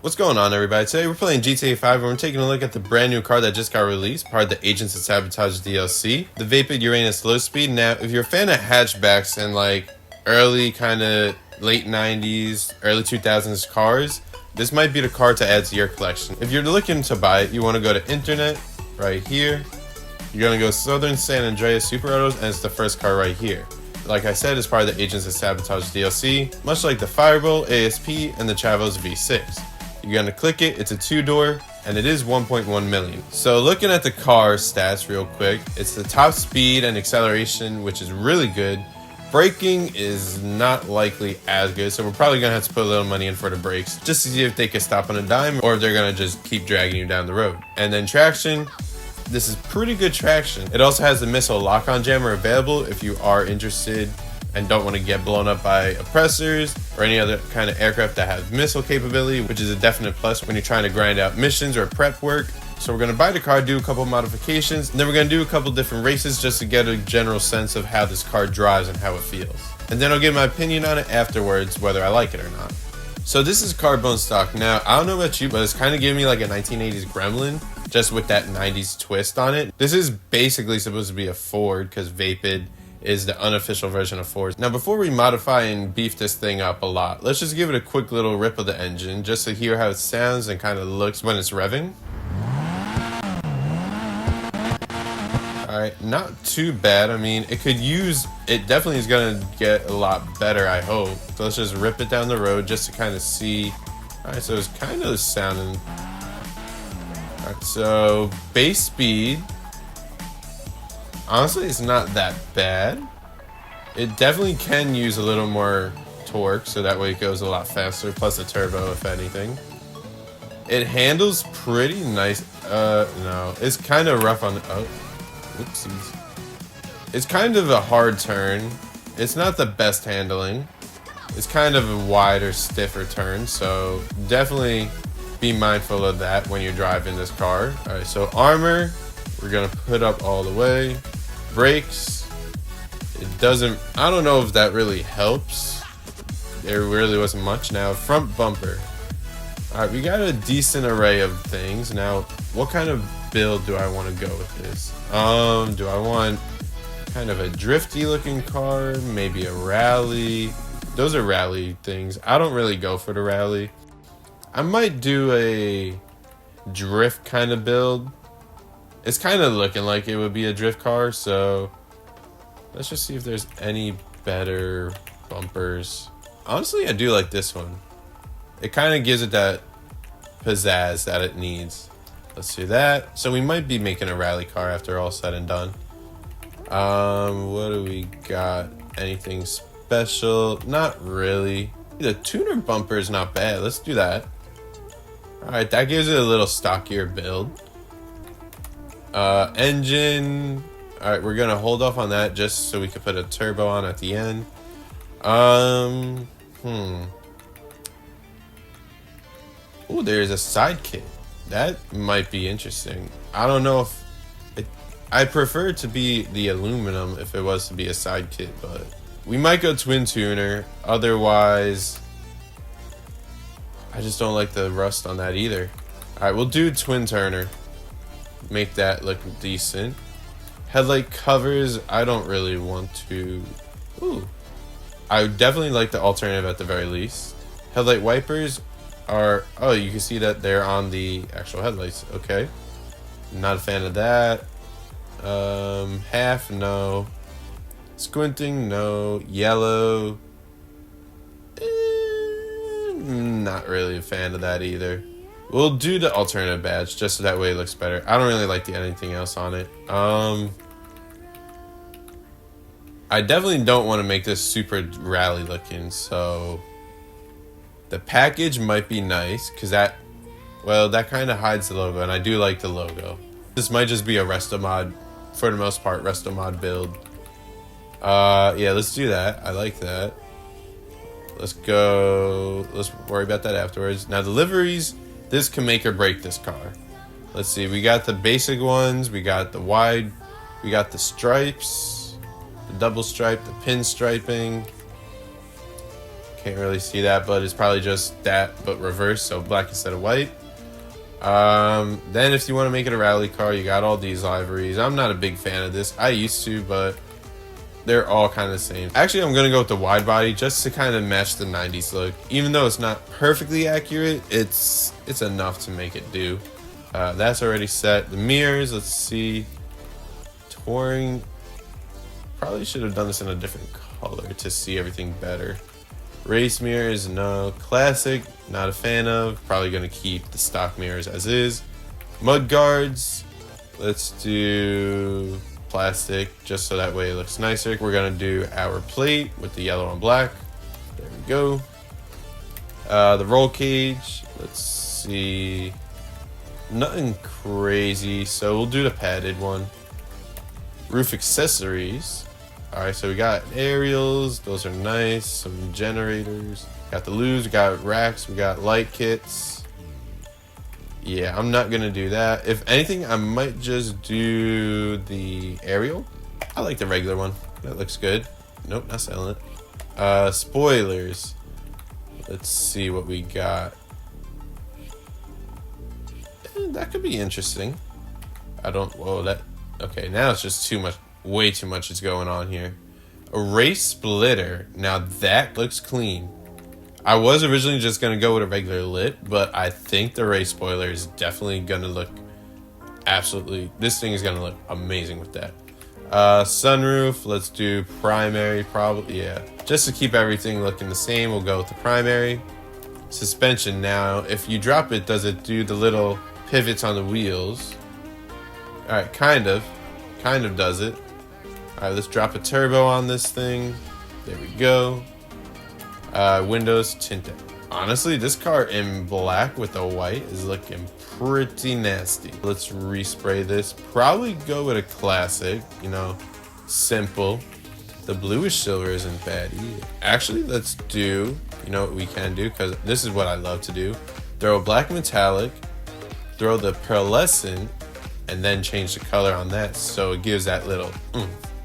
What's going on, everybody? Today we're playing GTA 5 and we're taking a look at the brand new car that just got released, part of the Agents of Sabotage DLC, the Vapid Uranus Lozspeed. Now, if you're a fan of hatchbacks and like early kind of late 90s, early 2000s cars, this might be the car to add to your collection. If you're looking to buy it, you want to go to internet right here. You're going to go Southern San Andreas Super Autos, and it's the first car right here. Like I said, it's part of the Agents of Sabotage DLC, much like the Fireball, ASP, and the Chavos V6. You're gonna click it, it's a 2-door, and it is 1.1 million. So looking at the car stats real quick, it's the top speed and acceleration, which is really good. Braking is not likely as good, so we're probably gonna have to put a little money in for the brakes, just to see if they can stop on a dime, or if they're gonna just keep dragging you down the road. And then traction, this is pretty good traction. It also has the missile lock-on jammer available if you are interested and don't want to get blown up by oppressors or any other kind of aircraft that have missile capability, which is a definite plus when you're trying to grind out missions or prep work. So we're going to buy the car, do a couple modifications, and then we're going to do a couple different races just to get a general sense of how this car drives and how it feels. And then I'll give my opinion on it afterwards, whether I like it or not. So this is carbone stock. Now, I don't know about you, but it's kind of giving me like a 1980s Gremlin, just with that 90s twist on it. This is basically supposed to be a Ford because Vapid is the unofficial version of Ford. Now, before we modify and beef this thing up a lot, let's just give it a quick little rip of the engine just to hear how it sounds and kind of looks when it's revving. Alright, not too bad. I mean, it definitely is going to get a lot better, I hope. So let's just rip it down the road just to kind of see. Alright, so it's kind of sounding. Alright, so base speed. Honestly, it's not that bad. It definitely can use a little more torque, so that way it goes a lot faster, plus a turbo, if anything. It handles pretty nice. No, it's kind of rough on the, oh, whoopsies. It's kind of a hard turn. It's not the best handling. It's kind of a wider, stiffer turn, so definitely be mindful of that when you're driving this car. All right, so armor, we're gonna put up all the way. Brakes, it doesn't, I don't know if that really helps. There really wasn't much. Now, front bumper. Alright, we got a decent array of things. Now, what kind of build do I want to go with this? Do I want kind of a drifty looking car? Maybe a rally? Those are rally things. I don't really go for the rally. I might do a drift kind of build. It's kind of looking like it would be a drift car, so let's just see if there's any better bumpers. Honestly, I do like this one. It kind of gives it that pizzazz that it needs. Let's do that. So we might be making a rally car after all said and done. What do we got? Anything special? Not really. The tuner bumper is not bad. Let's do that. Alright, that gives it a little stockier build. Engine. Alright, we're gonna hold off on that just so we can put a turbo on at the end. Oh, there's a side kit. That might be interesting. I don't know if I prefer it to be the aluminum if it was to be a side kit, but we might go twin tuner. Otherwise, I just don't like the rust on that either. Alright, we'll do twin turner. Make that look decent. Headlight covers, I don't really want to. Ooh, I would definitely like the alternative at the very least. Headlight wipers are, oh, you can see that they're on the actual headlights. Okay, not a fan of that. Half, no. Squinting, no. Yellow, not really a fan of that either. We'll do the alternative badge just so that way it looks better. I don't really like anything else on it. I definitely don't want to make this super rally looking, so the package might be nice because that kind of hides the logo, and I do like the logo. This might just be a resto mod, for the most part, resto mod build. Yeah, let's do that. I like that. Let's worry about that afterwards. Now the liveries. This can make or break this car. Let's see, we got the basic ones, we got the wide, we got the stripes, the double stripe, the pin striping. Can't really see that, but it's probably just that, but reverse, so black instead of white. Then if you want to make it a rally car, you got all these liveries. I'm not a big fan of this. I used to, but they're all kind of the same. Actually, I'm gonna go with the wide body just to kind of match the 90s look. Even though it's not perfectly accurate, it's enough to make it do. That's already set. The mirrors, let's see. Touring, probably should have done this in a different color to see everything better. Race mirrors, no. Classic, not a fan of. Probably gonna keep the stock mirrors as is. Mud guards, let's do plastic just so that way it looks nicer. We're gonna do our plate with the yellow and black. There we go. The roll cage, let's see. Nothing crazy, so we'll do the padded one. Roof accessories. Alright, so we got aerials, those are nice. Some generators. Got the lues, we got racks, we got light kits. Yeah, I'm not gonna do that. If anything, I might just do the aerial. I like the regular one. That looks good. Nope, not selling it. Spoilers. Let's see what we got. That could be interesting. Whoa, that, okay, now it's just too much, way too much is going on here. A race splitter. Now that looks clean. I was originally just going to go with a regular lit, but I think the race spoiler is definitely going to look absolutely, this thing is going to look amazing with that. Sunroof, let's do primary, probably, yeah. Just to keep everything looking the same, we'll go with the primary. Suspension now, if you drop it, does it do the little pivots on the wheels? Alright, kind of does it. Alright, let's drop a turbo on this thing. There we go. Windows tinted. Honestly, this car in black with the white is looking pretty nasty. Let's respray this. Probably go with a classic, you know, simple. The bluish silver isn't bad either. Actually, let's do, you know what we can do, because this is what I love to do. Throw a black metallic, throw the pearlescent, and then change the color on that so it gives that little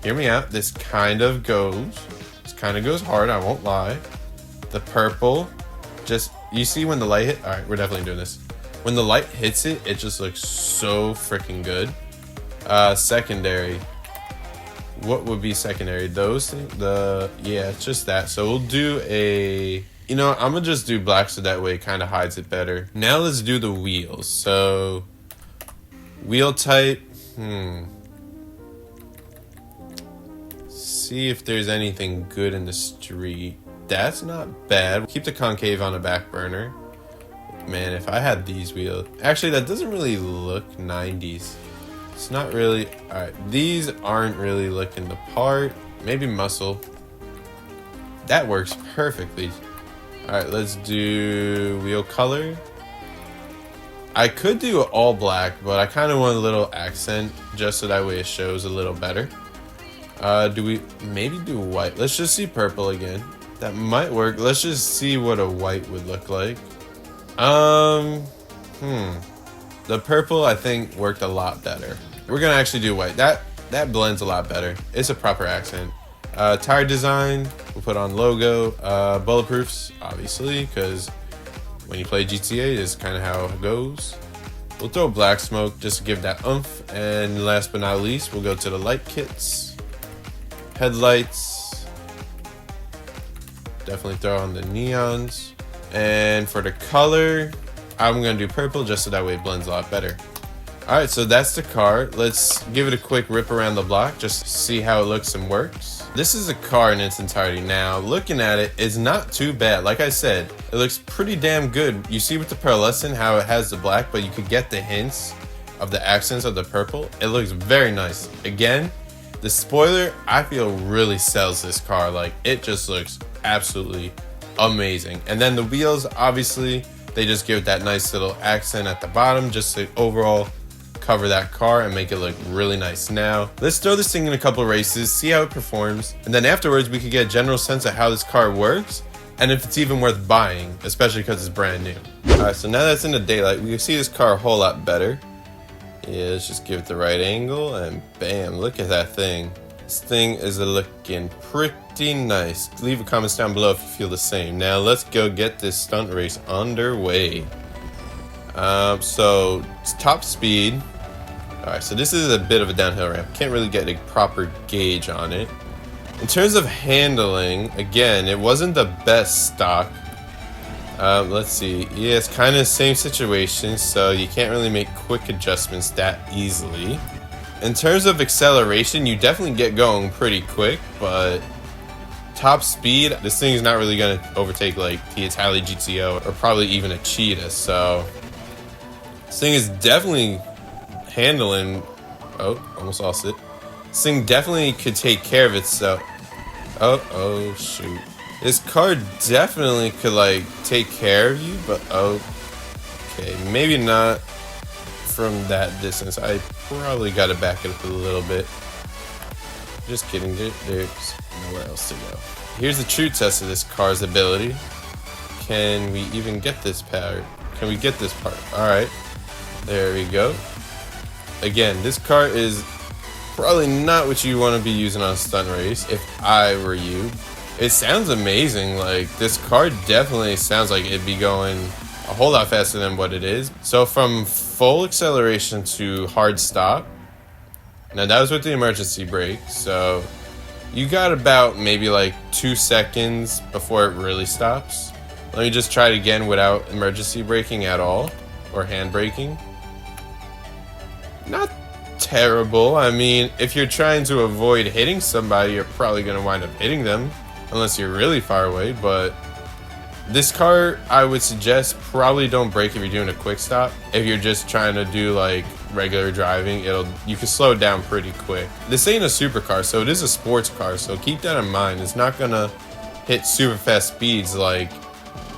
Hear me out. This kind of goes hard, I won't lie. The purple, just, you see when the light hit? All right, we're definitely doing this. When the light hits it, it just looks so freaking good. Secondary. What would be secondary? Those things? Yeah, it's just that. So we'll do a, you know, I'm gonna just do black so that way it kind of hides it better. Now let's do the wheels. So wheel type, see if there's anything good in the street. That's not bad. Keep the concave on the back burner. Man, if I had these wheels, actually that doesn't really look 90s. It's not really. All right, these aren't really looking the part. Maybe muscle. That works perfectly. All right, let's do wheel color. I could do all black, but I kind of want a little accent just so that way it shows a little better. Do we maybe do white? Let's just see purple again. That might work. Let's just see what a white would look like. The purple I think worked a lot better. We're gonna actually do white. That blends a lot better. It's a proper accent. Tire design, we'll put on logo. Bulletproofs, obviously, because when you play GTA, is kind of how it goes. We'll throw black smoke just to give that oomph. And last but not least, we'll go to the light kits. Headlights. Definitely throw on the neons. And for the color, I'm going to do purple just so that way it blends a lot better. Alright, so that's the car. Let's give it a quick rip around the block just to see how it looks and works. This is a car in its entirety. Now, looking at it, it's not too bad. Like I said, it looks pretty damn good. You see with the pearlescent how it has the black, but you could get the hints of the accents of the purple. It looks very nice. Again, the spoiler, I feel, really sells this car. Like, it just looks absolutely amazing. And then the wheels, obviously, they just give it that nice little accent at the bottom just to overall cover that car and make it look really nice. Now, let's throw this thing in a couple races, see how it performs, and then afterwards we could get a general sense of how this car works and if it's even worth buying, especially because it's brand new. Alright, so now that's in the daylight, we can see this car a whole lot better. Yeah, let's just give it the right angle and bam, look at that thing. This thing is looking pretty nice. Leave a comments down below if you feel the same. Now let's go get this stunt race underway. So it's top speed. Alright, so this is a bit of a downhill ramp. Can't really get a proper gauge on it. In terms of handling, again, it wasn't the best stock. Let's see. Yeah, it's kind of the same situation, so you can't really make quick adjustments that easily. In terms of acceleration, you definitely get going pretty quick, but top speed, this thing is not really going to overtake like the Italy GTO or probably even a Cheetah, so this thing is definitely handling. Oh, almost lost it. This thing definitely could take care of itself. Oh shoot. This car definitely could like take care of you, but okay, maybe not from that distance. I probably got to back it up a little bit. Just kidding, there's nowhere else to go. Here's the true test of this car's ability. Can we even get this power? Can we get this part? Alright, there we go. Again, this car is probably not what you want to be using on a stunt race if I were you. It sounds amazing. Like, this car definitely sounds like it'd be going a whole lot faster than what it is. So from full acceleration to hard stop. Now that was with the emergency brake, so you got about maybe like 2 seconds before it really stops. Let me just try it again without emergency braking at all, or hand braking. Not terrible. I mean, if you're trying to avoid hitting somebody, you're probably going to wind up hitting them unless you're really far away. But this car, I would suggest probably don't brake if you're doing a quick stop. If you're just trying to do like regular driving, you can slow it down pretty quick. This ain't a supercar, so it is a sports car, so keep that in mind. It's not gonna hit super fast speeds like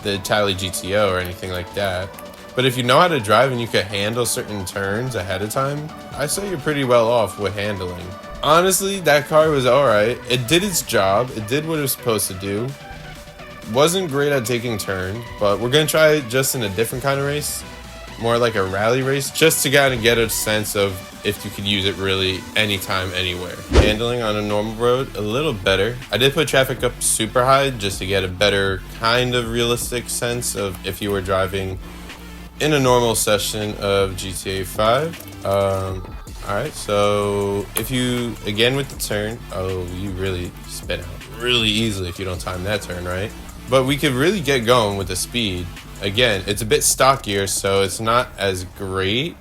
the Italy GTO or anything like that. But if you know how to drive and you can handle certain turns ahead of time, I say you're pretty well off with handling. Honestly, that car was alright. It did its job. It did what it was supposed to do. Wasn't great at taking turns, but we're gonna try it just in a different kind of race. More like a rally race, just to kind of get a sense of if you could use it really anytime, anywhere. Handling on a normal road, a little better. I did put traffic up super high just to get a better kind of realistic sense of if you were driving in a normal session of GTA 5. Alright, so if you, again with the turn, you really spin out really easily if you don't time that turn right. But we could really get going with the speed. Again, it's a bit stockier, so it's not as great.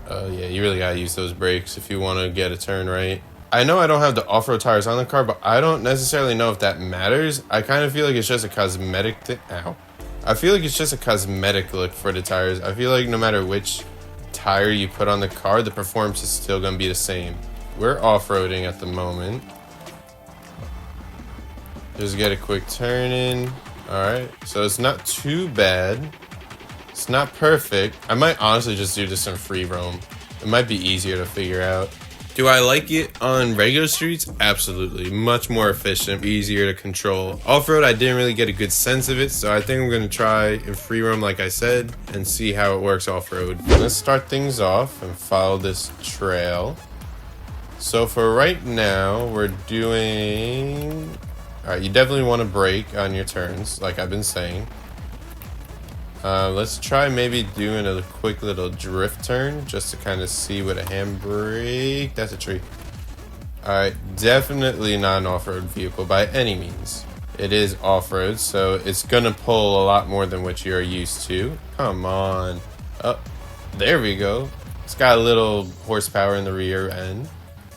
Yeah, you really gotta use those brakes if you want to get a turn right. I know I don't have the off-road tires on the car, but I don't necessarily know if that matters. I kind of feel like it's just a cosmetic thing. Ow. I feel like it's just a cosmetic look for the tires. I feel like no matter which tire you put on the car, the performance is still gonna be the same. We're off-roading at the moment. Just get a quick turn in. Alright, so it's not too bad. It's not perfect. I might honestly just do this in free roam. It might be easier to figure out. Do I like it on regular streets? Absolutely. Much more efficient, easier to control. Off-road, I didn't really get a good sense of it, so I think I'm going to try in free roam like I said, and see how it works off-road. Let's start things off and follow this trail. So for right now, we're doing... Alright, you definitely want to brake on your turns, like I've been saying. Let's try maybe doing a quick little drift turn, just to kind of see what a handbrake... That's a tree. Alright, definitely not an off-road vehicle by any means. It is off-road, so it's gonna pull a lot more than what you're used to. Come on. Oh, there we go. It's got a little horsepower in the rear end,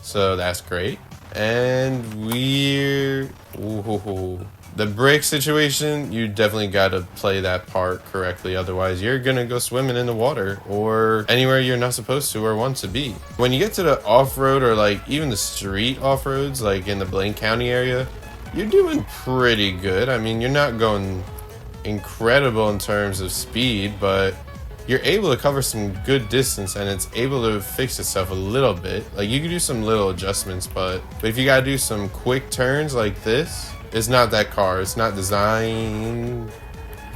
so that's great. And we're... Ooh, the brake situation, you definitely got to play that part correctly. Otherwise, you're going to go swimming in the water or anywhere you're not supposed to or want to be. When you get to the off-road or like even the street off-roads, like in the Blaine County area, you're doing pretty good. I mean, you're not going incredible in terms of speed, but you're able to cover some good distance and it's able to fix itself a little bit. Like you can do some little adjustments, but if you gotta do some quick turns like this, it's not that car. It's not designed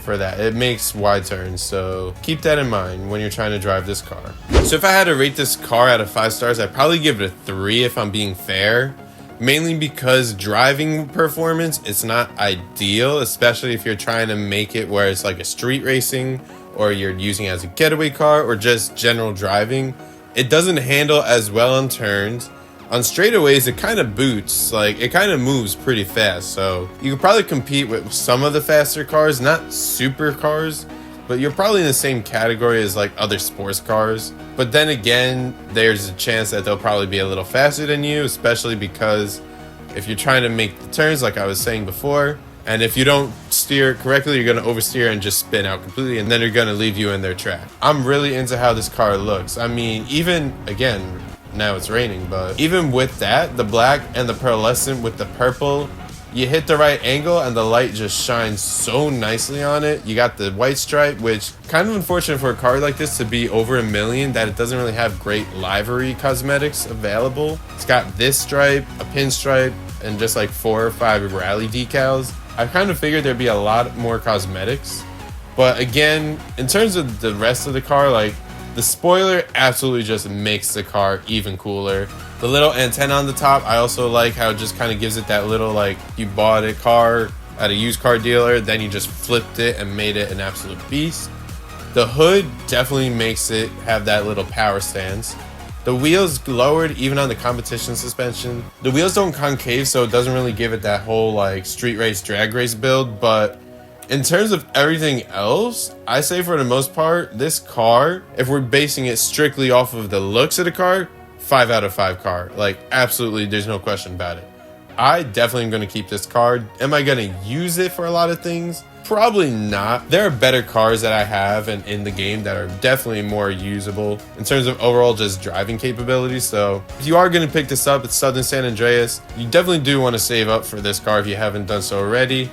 for that. It makes wide turns, so keep that in mind when you're trying to drive this car. So if I had to rate this car out of 5 stars, I'd probably give it a 3 if I'm being fair. mainly because driving performance, it's not ideal, especially if you're trying to make it where it's like a street racing, or you're using it as a getaway car, or just general driving. It doesn't handle as well on turns. On straightaways, it kind of boots, like it kind of moves pretty fast. So you could probably compete with some of the faster cars, not super cars, but you're probably in the same category as like other sports cars. But then again, there's a chance that they'll probably be a little faster than you, especially because if you're trying to make the turns, like I was saying before, and if you don't steer correctly, you're going to oversteer and just spin out completely, and then they're going to leave you in their track. I'm really into how this car looks. I mean, even, again, now it's raining, but even with that, the black and the pearlescent with the purple, you hit the right angle and the light just shines so nicely on it. You got the white stripe, which kind of unfortunate for a car like this to be over $1 million, that it doesn't really have great livery cosmetics available. It's got this stripe, a pinstripe, and just like 4 or 5 rally decals. I kind of figured there'd be a lot more cosmetics, but again, in terms of the rest of the car, like the spoiler absolutely just makes the car even cooler. The little antenna on the top, I also like how it just kind of gives it that little, like, you bought a car at a used car dealer, then you just flipped it and made it an absolute beast. The hood definitely makes it have that little power stance. The wheels lowered even on the competition suspension. The wheels don't concave, so it doesn't really give it that whole like street race, drag race build, but in terms of everything else, I say for the most part, this car, if we're basing it strictly off of the looks of the car, 5 out of 5 car. Like, absolutely, there's no question about it. I definitely am going to keep this car. Am I going to use it for a lot of things? Probably not. There are better cars that I have and in the game that are definitely more usable in terms of overall just driving capabilities. So if you are going to pick this up, it's Southern San Andreas. You definitely do want to save up for this car if you haven't done so already.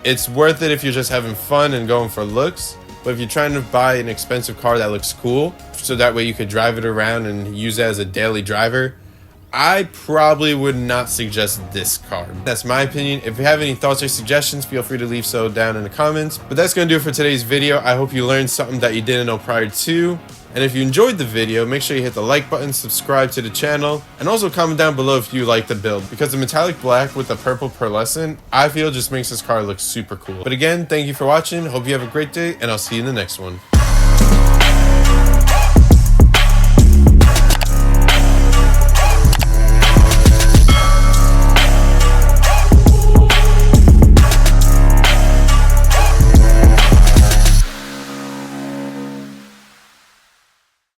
It's worth it if you're just having fun and going for looks. But if you're trying to buy an expensive car that looks cool, so that way you could drive it around and use it as a daily driver, I probably would not suggest this car. That's my opinion. If you have any thoughts or suggestions, feel free to leave so down in the comments. But that's going to do it for today's video. I hope you learned something that you didn't know prior to. And if you enjoyed the video, make sure you hit the like button, subscribe to the channel, and also comment down below if you like the build, because the metallic black with the purple pearlescent, I feel just makes this car look super cool. But again, thank you for watching. Hope you have a great day, and I'll see you in the next one.